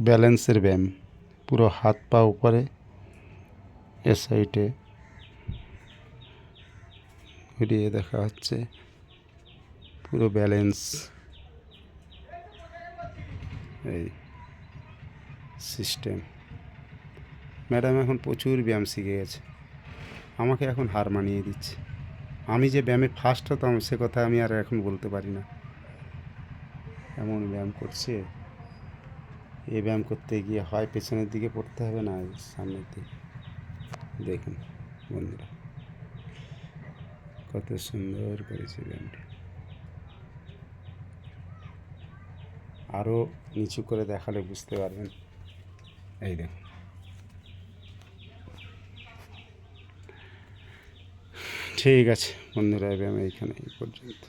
ব্যালেন্সের ব্যায়াম। পুরো হাত পা উপরে, এ সাইডে ঘুরিয়ে দেখা হচ্ছে, পুরো ব্যালেন্স। এই সিস্টেম। ম্যাডাম এখন প্রচুর ব্যায়াম শিখে গেছে, আমাকে এখন হার মানিয়ে দিচ্ছে। আমি যে ব্যায়ামে ফার্স্ট হতাম সে কথা আমি আর এখন বলতে পারি না, এমন ব্যায়াম করছে। এই ব্যায়াম করতে গিয়ে হয় পেছনের দিকে পড়তে হবে, না সামনের দিকে। দেখুন বন্ধুরা, কত সুন্দর করেছে ব্যায়ামটা। আরও নিচু করে দেখালে বুঝতে পারবেন। এই দেখুন। ঠিক আছে বন্ধুরা, ব্যায়াম এইখানে এই পর্যন্ত।